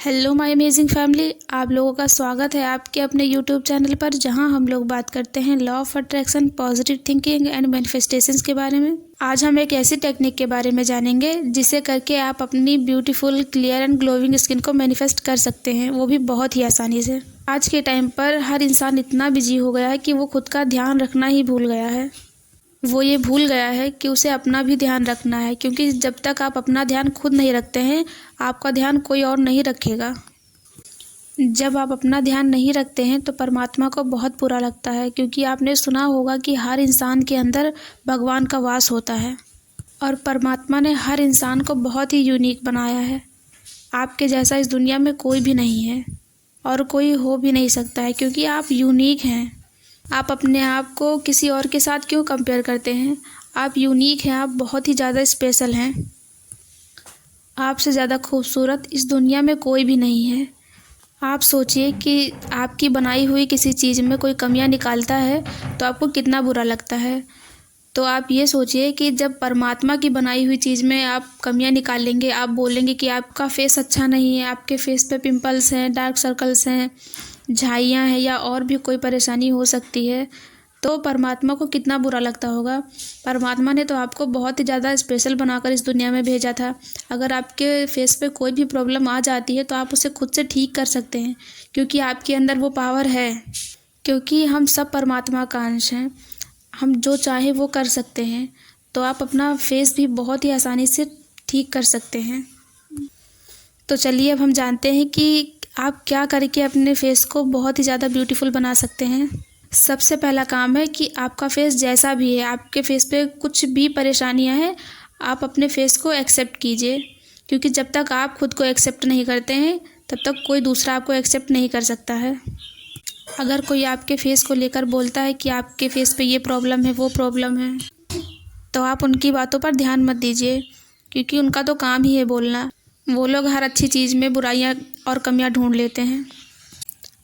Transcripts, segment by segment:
Hello my amazing family. आप लोगों का स्वागत है आपके अपने यूट्यूब चैनल पर, जहां हम लोग बात करते हैं law of attraction, positive thinking and manifestations के बारे में। आज हम एक ऐसी टेक्निक के बारे में जानेंगे जिसे करके आप अपनी beautiful, clear and glowing skin को मैनिफेस्ट कर सकते हैं, वो भी बहुत ही आसानी से। आज के टाइम पर हर इंसान इतना बिजी हो गया है कि वो खुद का ध्यान रखना ही भूल गया है। वो ये भूल गया है कि उसे अपना भी ध्यान रखना है, क्योंकि जब तक आप अपना ध्यान खुद नहीं रखते हैं, आपका ध्यान कोई और नहीं रखेगा। जब आप अपना ध्यान नहीं रखते हैं तो परमात्मा को बहुत बुरा लगता है, क्योंकि आपने सुना होगा कि हर इंसान के अंदर भगवान का वास होता है और परमात्मा ने हर इंसान को बहुत ही यूनिक बनाया है। आपके जैसा इस दुनिया में कोई भी नहीं है और कोई हो भी नहीं सकता है, क्योंकि आप यूनिक हैं। आप अपने आप को किसी और के साथ क्यों कंपेयर करते हैं? आप यूनिक हैं, आप बहुत ही ज़्यादा स्पेशल हैं। आपसे ज़्यादा खूबसूरत इस दुनिया में कोई भी नहीं है। आप सोचिए कि आपकी बनाई हुई किसी चीज़ में कोई कमियां निकालता है तो आपको कितना बुरा लगता है। तो आप ये सोचिए कि जब परमात्मा की बनाई हुई चीज़ में आप कमियां निकालेंगे, आप बोलेंगे कि आपका फेस अच्छा नहीं है, आपके फेस पे पिंपल्स हैं, डार्क सर्कल्स हैं, झाइयाँ हैं या और भी कोई परेशानी हो सकती है, तो परमात्मा को कितना बुरा लगता होगा। परमात्मा ने तो आपको बहुत ही ज़्यादा स्पेशल बनाकर इस दुनिया में भेजा था। अगर आपके फेस पे कोई भी प्रॉब्लम आ जाती है तो आप उसे खुद से ठीक कर सकते हैं, क्योंकि आपके अंदर वो पावर है। क्योंकि हम सब परमात्मा का अंश हैं, हम जो चाहे वो कर सकते हैं। तो आप अपना फेस भी बहुत ही आसानी से ठीक कर सकते हैं। तो चलिए अब हम जानते हैं कि आप क्या करके अपने फेस को बहुत ही ज़्यादा ब्यूटीफुल बना सकते हैं। सबसे पहला काम है कि आपका फेस जैसा भी है, आपके फेस पे कुछ भी परेशानियां हैं, आप अपने फेस को एक्सेप्ट कीजिए, क्योंकि जब तक आप खुद को एक्सेप्ट नहीं करते हैं तब तक कोई दूसरा आपको एक्सेप्ट नहीं कर सकता है। अगर कोई आपके फेस को लेकर बोलता है कि आपके फेस पे ये प्रॉब्लम है, वो प्रॉब्लम है, तो आप उनकी बातों पर ध्यान मत दीजिए, क्योंकि उनका तो काम ही है बोलना। वो लोग हर अच्छी चीज़ में बुराइयां और कमियां ढूंढ लेते हैं।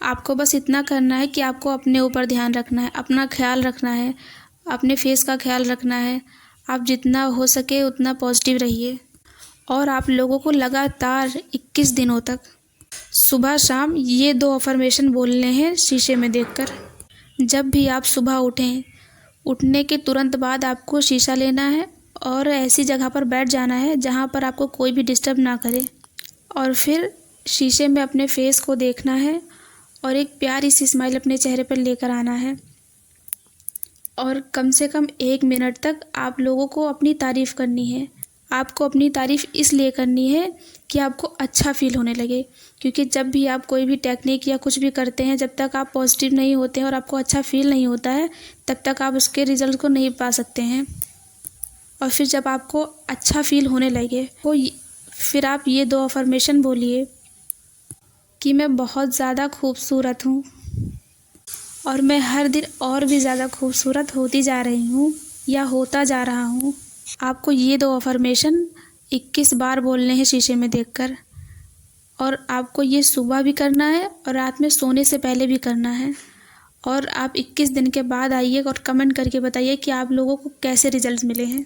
आपको बस इतना करना है कि आपको अपने ऊपर ध्यान रखना है, अपना ख्याल रखना है, अपने फेस का ख्याल रखना है। आप जितना हो सके उतना पॉजिटिव रहिए। और आप लोगों को लगातार 21 दिनों तक सुबह शाम ये 2 अफर्मेशन बोलने हैं शीशे में देखकर। जब भी आप सुबह उठें, उठने के तुरंत बाद आपको शीशा लेना है और ऐसी जगह पर बैठ जाना है जहाँ पर आपको कोई भी डिस्टर्ब ना करे, और फिर शीशे में अपने फेस को देखना है और एक प्यारी सी स्माइल अपने चेहरे पर लेकर आना है। और कम से कम 1 मिनट तक आप लोगों को अपनी तारीफ़ करनी है। आपको अपनी तारीफ़ इसलिए करनी है कि आपको अच्छा फील होने लगे, क्योंकि जब भी आप कोई भी टेक्निक या कुछ भी करते हैं, जब तक आप पॉजिटिव नहीं होते हैं और आपको अच्छा फील नहीं होता है, तब तक आप उसके रिजल्ट को नहीं पा सकते हैं। और फिर जब आपको अच्छा फील होने लगे तो फिर आप ये 2 अफर्मेशन बोलिए कि मैं बहुत ज़्यादा खूबसूरत हूँ और मैं हर दिन और भी ज़्यादा खूबसूरत होती जा रही हूँ या होता जा रहा हूँ। आपको ये 2 अफर्मेशन 21 बार बोलने हैं शीशे में देखकर, और आपको ये सुबह भी करना है और रात में सोने से पहले भी करना है। और आप 21 दिन के बाद आइए और कमेंट करके बताइए कि आप लोगों को कैसे रिजल्ट मिले हैं।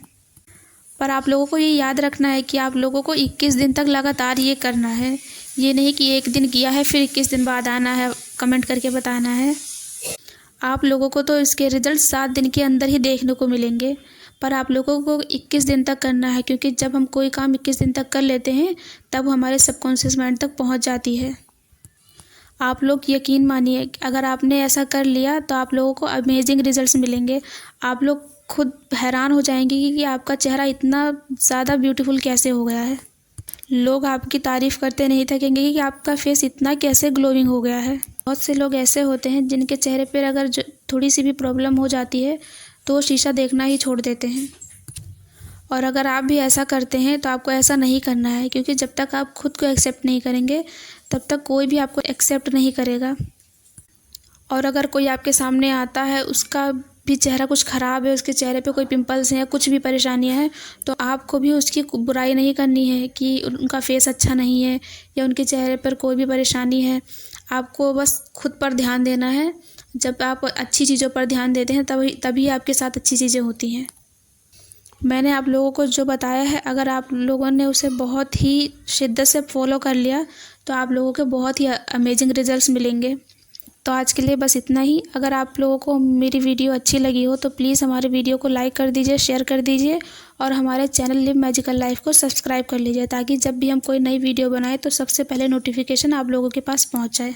पर आप लोगों को ये याद रखना है कि आप लोगों को 21 दिन तक लगातार ये करना है। ये नहीं कि एक दिन किया है फिर 21 दिन बाद आना है कमेंट करके बताना है। आप लोगों को तो इसके रिजल्ट 7 दिन के अंदर ही देखने को मिलेंगे, पर आप लोगों को 21 दिन तक करना है, क्योंकि जब हम कोई काम 21 दिन तक कर लेते हैं तब हमारे सबकॉन्शियस माइंड तक पहुंच जाती है। आप लोग यकीन मानिए, अगर आपने ऐसा कर लिया तो आप लोगों को अमेजिंग रिजल्ट्स मिलेंगे। आप लोग खुद हैरान हो जाएंगे कि आपका चेहरा इतना ज़्यादा ब्यूटीफुल कैसे हो गया है। लोग आपकी तारीफ़ करते नहीं थकेंगे कि आपका फेस इतना कैसे ग्लोइंग हो गया है। बहुत से लोग ऐसे होते हैं जिनके चेहरे पर अगर थोड़ी सी भी प्रॉब्लम हो जाती है तो वो शीशा देखना ही छोड़ देते हैं। और अगर आप भी ऐसा करते हैं तो आपको ऐसा नहीं करना है, क्योंकि जब तक आप खुद को एक्सेप्ट नहीं करेंगे तब तक कोई भी आपको एक्सेप्ट नहीं करेगा। और अगर कोई आपके सामने आता है, उसका भी चेहरा कुछ ख़राब है, उसके चेहरे पे कोई पिंपल्स हैं या कुछ भी परेशानियां हैं, तो आपको भी उसकी बुराई नहीं करनी है कि उनका फेस अच्छा नहीं है या उनके चेहरे पर कोई भी परेशानी है। आपको बस खुद पर ध्यान देना है। जब आप अच्छी चीज़ों पर ध्यान देते हैं तभी आपके साथ अच्छी चीज़ें होती हैं। मैंने आप लोगों को जो बताया है, अगर आप लोगों ने उसे बहुत ही शिद्दत से फॉलो कर लिया तो आप लोगों के बहुत ही अमेजिंग रिजल्ट्स मिलेंगे। तो आज के लिए बस इतना ही। अगर आप लोगों को मेरी वीडियो अच्छी लगी हो तो प्लीज़ हमारे वीडियो को लाइक कर दीजिए, शेयर कर दीजिए और हमारे चैनल लिव मैजिकल लाइफ को सब्सक्राइब कर लीजिए, ताकि जब भी हम कोई नई वीडियो बनाएं तो सबसे पहले नोटिफिकेशन आप लोगों के पास पहुंच जाए।